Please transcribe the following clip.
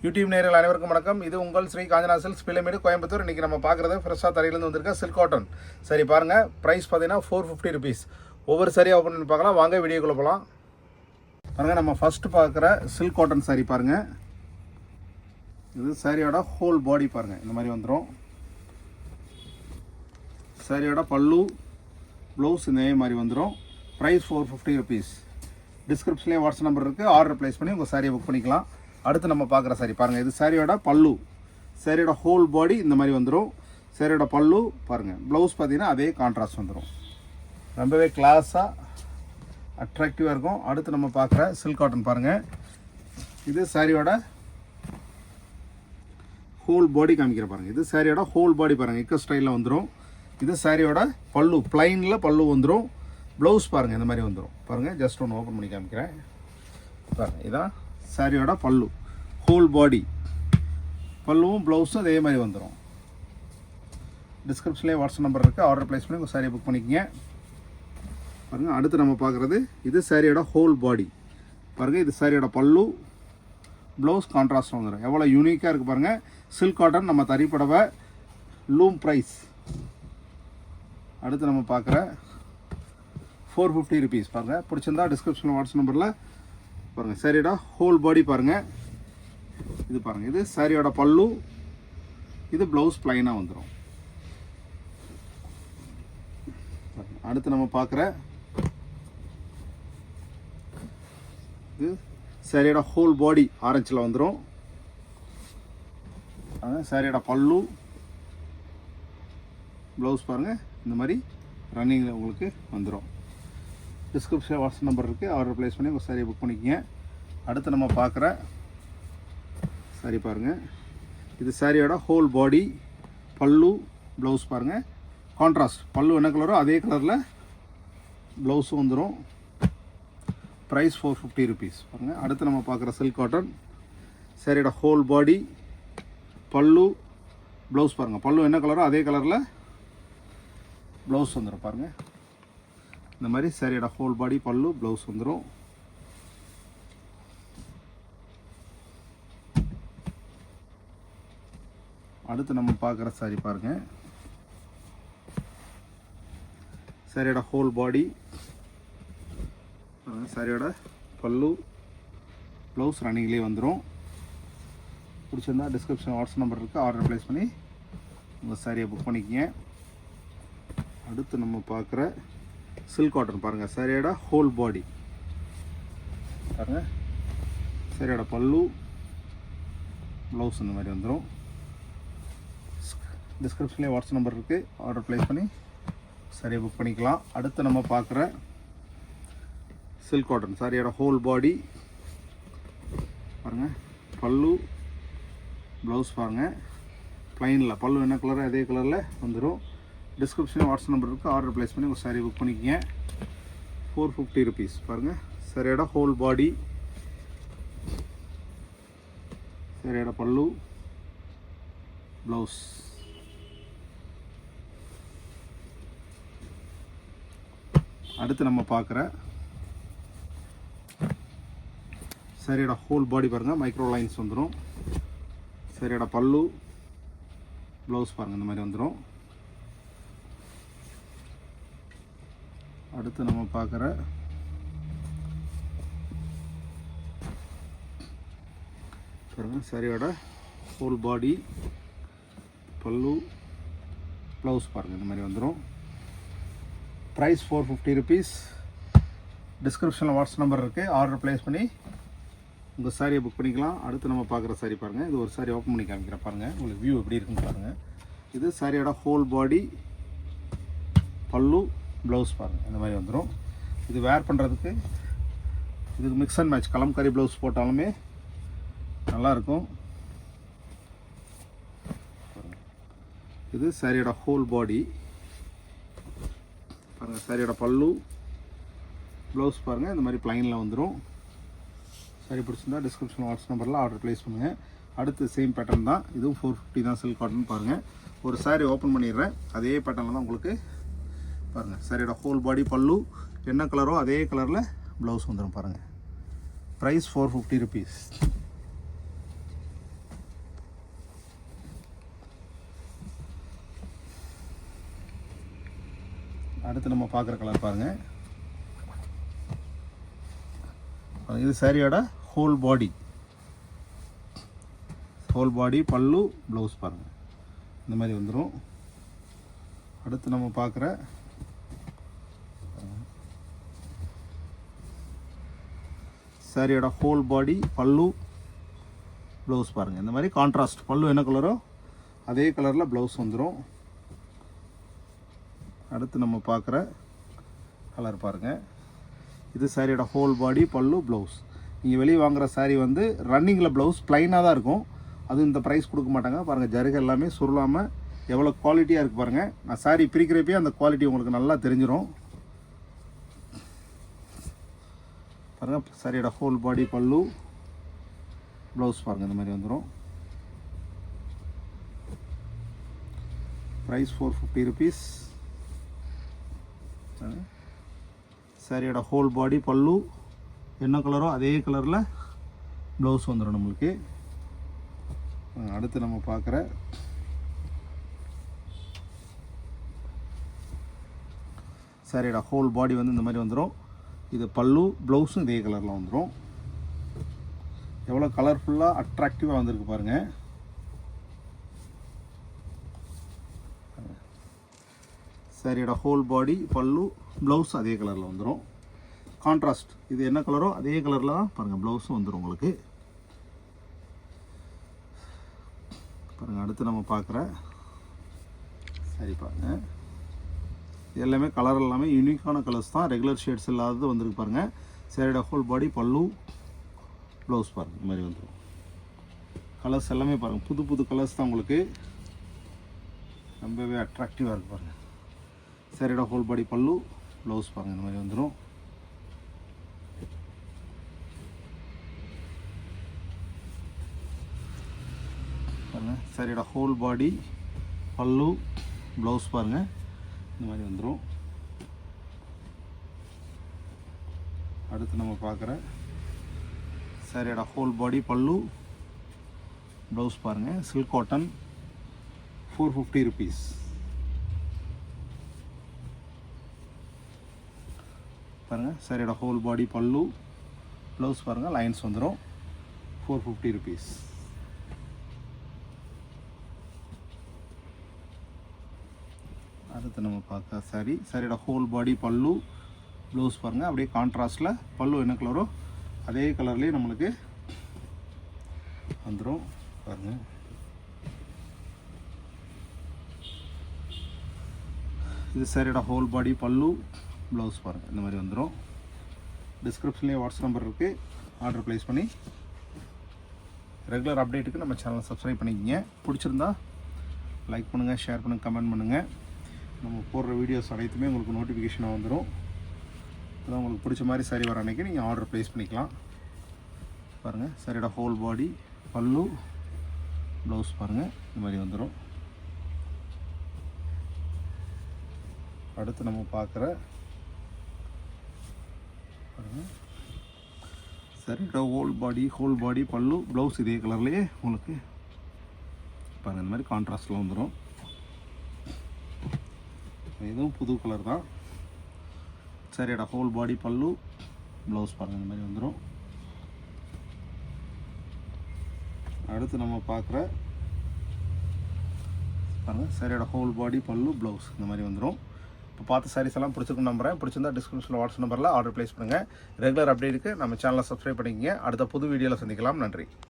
YouTube நேயர்கள் அனைவருக்கும் வணக்கம். இது உங்கள் ஸ்ரீ காஞ்சனா சில்க்ஸ் பிள்ளைமேடு கோயம்புத்தூர். இன்றைக்கி நம்ம பார்க்குறது ஃப்ரெஷ்ஷாக தரையிலேருந்து வந்திருக்க சில்க் காட்டன் சரி. பாருங்கள், ப்ரைஸ் பார்த்தீங்கன்னா 450 ருபீஸ். ஒவ்வொரு சரியாக ஓப்பன் பண்ணி பார்க்கலாம். வாங்க வீடியோக்குள்ளே போகலாம். பாருங்கள், நம்ம ஃபஸ்ட்டு பார்க்குற சில்க் காட்டன் சாரி பாருங்கள். இது சாரியோட ஹோல் பாடி பாருங்கள், இந்த மாதிரி வந்துடும். சாரியோட பல்லு ப்ளவுஸ் இந்த மாதிரி வந்துடும். Price 450 rupees. டிஸ்கிரிப்ஷன்லேயே வாட்ஸ்அப் நம்பர் இருக்குது. ஆர்டர் ப்ளேஸ் பண்ணி உங்கள் சாரியை புக் பண்ணிக்கலாம். அடுத்து நம்ம பார்க்குற சாரி பாருங்கள். இது சாரியோட பல்லு, சாரியோட ஹோல் பாடி இந்த மாதிரி வந்துடும். சாரியோட பல்லு பாருங்கள். ப்ளவுஸ் பார்த்தீங்கன்னா அதே கான்ட்ராஸ்ட் வந்துடும். ரொம்பவே கிளாஸாக அட்ராக்டிவாக இருக்கும். அடுத்து நம்ம பார்க்குற சில்க் காட்டன் பாருங்கள். இது சாரியோட ஹோல் பாடி காமிக்கிற பாருங்கள். இது சாரியோட ஹோல் பாடி பாருங்கள், இக்க ஸ்டைலில் வந்துடும். இது சாரியோட பல்லு, பிளைனில் பல்லு வந்துடும். ப்ளவுஸ் பாருங்கள் இந்த மாதிரி வந்துடும். பாருங்கள், ஜஸ்ட் ஒன்று ஓப்பன் பண்ணி காமிக்கிறேன் பாருங்கள். இதான் சாரியோட பல்லு, ஹோல் பாடி. பல்லுவும் ப்ளவுஸும் அதே மாதிரி வந்துடும். டிஸ்கிரிப்ஷன்லேயே வாட்ஸ்அப் நம்பர் இருக்குது. ஆர்டர் ப்ளேஸ் பண்ணி உங்கள் சாரியை புக் பண்ணிக்கங்க பாருங்கள். அடுத்து நம்ம பார்க்குறது இது சாரியோட ஹோல் பாடி பாருங்கள். இது சாரியோட பல்லு, ப்ளவுஸ் கான்ட்ராஸ்ட் வந்துடும். எவ்வளோ யூனிக்காக இருக்குது பாருங்கள். சில்க் காட்டன் நம்ம தறிப்படவை லூம் ப்ரைஸ். அடுத்து நம்ம பார்க்குற 450 ருபீஸ் பாருங்கள். பிடிச்சிருந்தா டிஸ்கிரிப்ஷனில் வாட்ஸ்அப் நம்பரில் பாருங்கள். சாரியோட ஹோல் பாடி பாருங்கள். இது பாருங்கள், இது சாரியோட பல்லு, இது ப்ளவுஸ் பிளைனாக வந்துடும். அடுத்து நம்ம பார்க்குற இது சாரியோட ஹோல் பாடி ஆரஞ்சில் வந்துடும். சாரியோட பல்லு, ப்ளவுஸ் பாருங்கள் இந்த மாதிரி ரன்னிங்கில் உங்களுக்கு வந்துடும். டிஸ்கிரிப்ஷன் வாட்ஸ்அப் நம்பர் இருக்குது. ஆர்டர் ப்ளேஸ் பண்ணி உங்கள் சாரியை புக் பண்ணிக்கங்க. அடுத்து நம்ம பார்க்குற சாரி பாருங்கள். இது சாரியோட ஹோல் பாடி, பல்லு, ப்ளவுஸ் பாருங்கள் கான்ட்ராஸ்ட். பல்லு என்ன கலரோ அதே கலரில் ப்ளவுஸும் வந்துடும். ப்ரைஸ் 450 ருபீஸ் பாருங்கள். அடுத்து நம்ம பார்க்குற சில்க் காட்டன் சாரியோட ஹோல் பாடி, பல்லு, ப்ளவுஸ் பாருங்கள். பல்லு என்ன கலரோ அதே கலரில் ப்ளவுஸ் வந்துடும் பாருங்கள். இந்த மாதிரி சாரியோட ஹோல் பாடி, பல்லு, ப்ளவுஸ் வந்துடும். அடுத்து நம்ம பார்க்குற சாரி பாருங்கள். சாரியோட ஹோல் பாடி, சாரியோட பல்லு, ப்ளவுஸ் ரன்னிங்லேயே வந்துடும். பிடிச்சிருந்தா டிஸ்கிரிப்ஷன் வாட்ஸ்அப் நம்பர் இருக்குது. ஆர்டர் ப்ளேஸ் பண்ணி உங்கள் சாரியை புக் பண்ணிக்கங்க. அடுத்து நம்ம பார்க்குற சில்க் காட்டன் பாருங்கள். சாரியோட ஹோல் பாடி பாருங்கள். சாரியோட பல்லு, ப்ளவுஸ் இந்த மாதிரி வந்துடும். டிஸ்கிரிப்ஷன்லேயே வாட்ஸ்அப் நம்பர் இருக்குது. ஆர்டர் ப்ளேஸ் பண்ணி சாரியை புக் பண்ணிக்கலாம். அடுத்து நம்ம பார்க்குற சில்க் காட்டன் சாரியோட ஹோல் பாடி பாருங்கள். பல்லு, ப்ளவுஸ் பாருங்கள் ப்ளைனில். பல்லு என்ன கலரோ அதே கலரில் வந்துடும். டிஸ்கிரிப்ஷனில் வாட்ஸ்அப் நம்பர் இருக்குது. ஆர்டர் ப்ளேஸ் பண்ணி உங்கள் சாரி புக் பண்ணிக்கங்க. 450 ருபீஸ் பாருங்கள். சாரியோட ஹோல் பாடி, சாரியோட பல்லு, ப்ளவுஸ். அடுத்து நம்ம பார்க்குற சாரியோட ஹோல் பாடி பாருங்கள். மைக்ரோ லைன்ஸ் வந்துடும். சாரியோட பல்லு, ப்ளவுஸ் பாருங்கள் இந்த மாதிரி வந்துடும். அடுத்து நம்ம பார்க்குற பாருங்கள். சாரியோட ஹோல் பாடி, பல்லு, ப்ளவுஸ் பாருங்கள் இந்த மாதிரி வந்துடும். Price 450 rupees. டிஸ்கிரிப்ஷனில் வாட்ஸ்அப் நம்பர் இருக்குது. ஆர்டர் ப்ளேஸ் பண்ணி உங்கள் சாரியை புக் பண்ணிக்கலாம். அடுத்து நம்ம பார்க்குற சாரி பாருங்கள். இது ஒரு சாரி ஓப்பன் பண்ணி காமிக்கிறேன் பாருங்கள். உங்களுக்கு வியூ எப்படி இருக்குன்னு பாருங்கள். இது சாரியோட ஹோல் பாடி, பல்லு, ப்ளவுஸ் பாருங்கள் இந்த மாதிரி வந்துடும். இது வேர் பண்ணுறதுக்கு இதுக்கு mix and match Kalamkari blouse போட்டாலுமே நல்லாயிருக்கும். இது சாரியோட ஹோல் பாடி பாருங்கள். சாரியோட பல்லு, ப்ளவுஸ் பாருங்கள் இந்த மாதிரி ப்ளைனில் வந்துடும். சாரி பிடிச்சிருந்தா டிஸ்கிரிப்ஷன் வாட்ஸ்அப் நம்பரில் ஆர்டர் ப்ளேஸ் பண்ணுங்கள். அடுத்து சேம் பேட்டர்ன் தான். இதுவும் 450 தான் சில்க் காட்டன் பாருங்கள். ஒரு சாரி ஓப்பன் பண்ணிடுறேன். அதே பேட்டர்னில் தான் உங்களுக்கு பாருங்கள். சாரியோட ஹோல் பாடி, பல்லு என்ன கலரோ அதே கலரில் ப்ளவுஸ் வந்துடும் பாருங்கள். Price 450 rupees. அடுத்து நம்ம பார்க்குற கலர் பாருங்கள். இது சாரியோட ஹோல் பாடி பல்லு ப்ளவுஸ் பாருங்கள் இந்த மாதிரி வந்துடும். அடுத்து நம்ம பார்க்குற சாரியோட ஹோல் பாடி பல்லு ப்ளவுஸ் பாருங்கள் இந்த மாதிரி கான்ட்ராஸ்ட். பல்லு என்ன கலரோ அதே கலரில் ப்ளவுஸ் வந்துடும். அடுத்து நம்ம பார்க்குற கலர் பாருங்கள். இது சாரியோட ஹோல் பாடி பல்லு ப்ளவுஸ். நீங்கள் வெளியே வாங்குகிற சாரீ வந்து ரன்னிங்கில் ப்ளவுஸ் ப்ளைனாக தான் இருக்கும். அதுவும் இந்த ப்ரைஸ் கொடுக்க மாட்டாங்க. பாருங்கள் ஜருகை எல்லாமே சுருளாமல் எவ்வளோ குவாலிட்டியாக இருக்குது பாருங்கள். நான் சாரீ பிரிக்கிறப்பே அந்த குவாலிட்டி உங்களுக்கு நல்லா தெரிஞ்சிடும். பாருங்கள் சாரியோட ஹோல் பாடி பல்லு ப்ளவுஸ் பாருங்கள் இந்த மாதிரி வந்துடும். Price 450 rupees. சாரியோட ஹோல் பாடி பல்லு என்ன கலரோ அதே கலரில் ப்ளவுஸ் வந்துடும் நம்மளுக்கு. அடுத்து நம்ம பார்க்குற சாரியோட ஹோல் பாடி வந்து இந்த மாதிரி வந்துடும். இது பல்லு ப்ளவுஸும் இதே கலரில் வந்துடும். எவ்வளோ கலர்ஃபுல்லாக அட்ராக்டிவாக வந்திருக்கு பாருங்கள். சாரியோட ஹோல் பாடி பல்லு ப்ளவுஸ் அதே கலரில் வந்துடும். கான்ட்ராஸ்ட். இது என்ன கலரோ அதே கலரில் தான் பாருங்கள் ப்ளவுஸும் வந்துடும் உங்களுக்கு. பாருங்கள் அடுத்து நம்ம பார்க்குற சரி பாருங்கள். இது எல்லாமே கலர் எல்லாமே யூனிக்கான கலர்ஸ் தான். ரெகுலர் ஷேட்ஸ் இல்லாதது வந்துருக்கு பாருங்கள். சாரியோட ஹோல் பாடி பல்லு ப்ளவுஸ் பாருங்கள் இந்த மாதிரி வந்துடும். கலர்ஸ் எல்லாமே பாருங்கள் புது புது கலர்ஸ் தான் உங்களுக்கு. ரொம்பவே அட்ராக்டிவாக இருக்குது பாருங்கள். சாரியோட ஹோல் பாடி பல்லு ப்ளவுஸ் பாருங்கள் இந்த மாதிரி வந்துடும். பாருங்கள் சாரியோட ஹோல் பாடி பல்லு ப்ளவுஸ் பாருங்கள் இந்த மாதிரி வந்துடும். அடுத்து நம்ம பார்க்குற சாரியோட ஹோல் பாடி பல்லு ப்ளவுஸ் பாருங்கள். Silk cotton 450 rupees. பாருங்கள் சாரியோட ஹோல் பாடி பல்லு ப்ளவுஸ் பாருங்கள் லைன்ஸ் வந்துடும். 450 rupees. அடுத்து நம்ம பார்க்க சாரியோட ஹோல் பாடி பல்லு ப்ளவுஸ் பாருங்கள் அப்படியே கான்ட்ராஸ்டில் பல்லு என்ன கலரோ அதே கலர்லேயே நம்மளுக்கு வந்துடும் பாருங்கள். இது சாரியோட ஹோல் பாடி பல்லு ப்ளவுஸ் பாருங்கள் இந்த மாதிரி வந்துடும். டிஸ்கிரிப்ஷன்லேயே வாட்ஸ்அப் நம்பர் இருக்குது. ஆர்டர் ப்ளேஸ் பண்ணி ரெகுலர் அப்டேட்டுக்கு நம்ம சேனலை சப்ஸ்கிரைப் பண்ணிக்கோங்க. பிடிச்சிருந்தா லைக் பண்ணுங்கள், ஷேர் பண்ணுங்கள், கமெண்ட் பண்ணுங்கள். நம்ம போடுற வீடியோஸ் அனைத்துமே உங்களுக்கு நோட்டிஃபிகேஷனாக வந்துடும். அதான் உங்களுக்கு பிடிச்ச மாதிரி சாரி வர அன்றைக்கி நீங்கள் ஆர்டர் ப்ளேஸ் பண்ணிக்கலாம். பாருங்கள் சாரியோட ஹோல் பாடி பல்லு ப்ளவுஸ் பாருங்கள் இந்த மாதிரி வந்துடும். அடுத்து நம்ம பார்க்குற பாருங்கள் சாரியோட ஹோல் பாடி பல்லு ப்ளவுஸ் இதே கலர்லேயே உங்களுக்கு பாருங்கள் இந்த மாதிரி கான்ட்ராஸ்டில் வந்துடும். இதுவும் புது கலர் தான். சாரியோட ஹோல் பாடி பல்லு ப்ளவுஸ் பாருங்கள் இந்த மாதிரி வந்துடும். அடுத்து நம்ம பார்க்குற பாருங்கள் சாரியோட ஹோல் பாடி பல்லு ப்ளவுஸ் இந்த மாதிரி வந்துடும். இப்போ பார்த்த சாரீஸ் எல்லாம் பிடிச்சிருக்குன்னு நம்புறேன். பிடிச்சிருந்தா டிஸ்கிரிப்ஷனில் வாட்ஸ்அப் நம்பரில் ஆர்டர் ப்ளேஸ் பண்ணுங்கள். ரெகுலர் அப்டேட்டுக்கு நம்ம சேனலை சப்ஸ்கிரைப் பண்ணிக்கங்க. அடுத்த புது வீடியோவில் சந்திக்கலாம். நன்றி.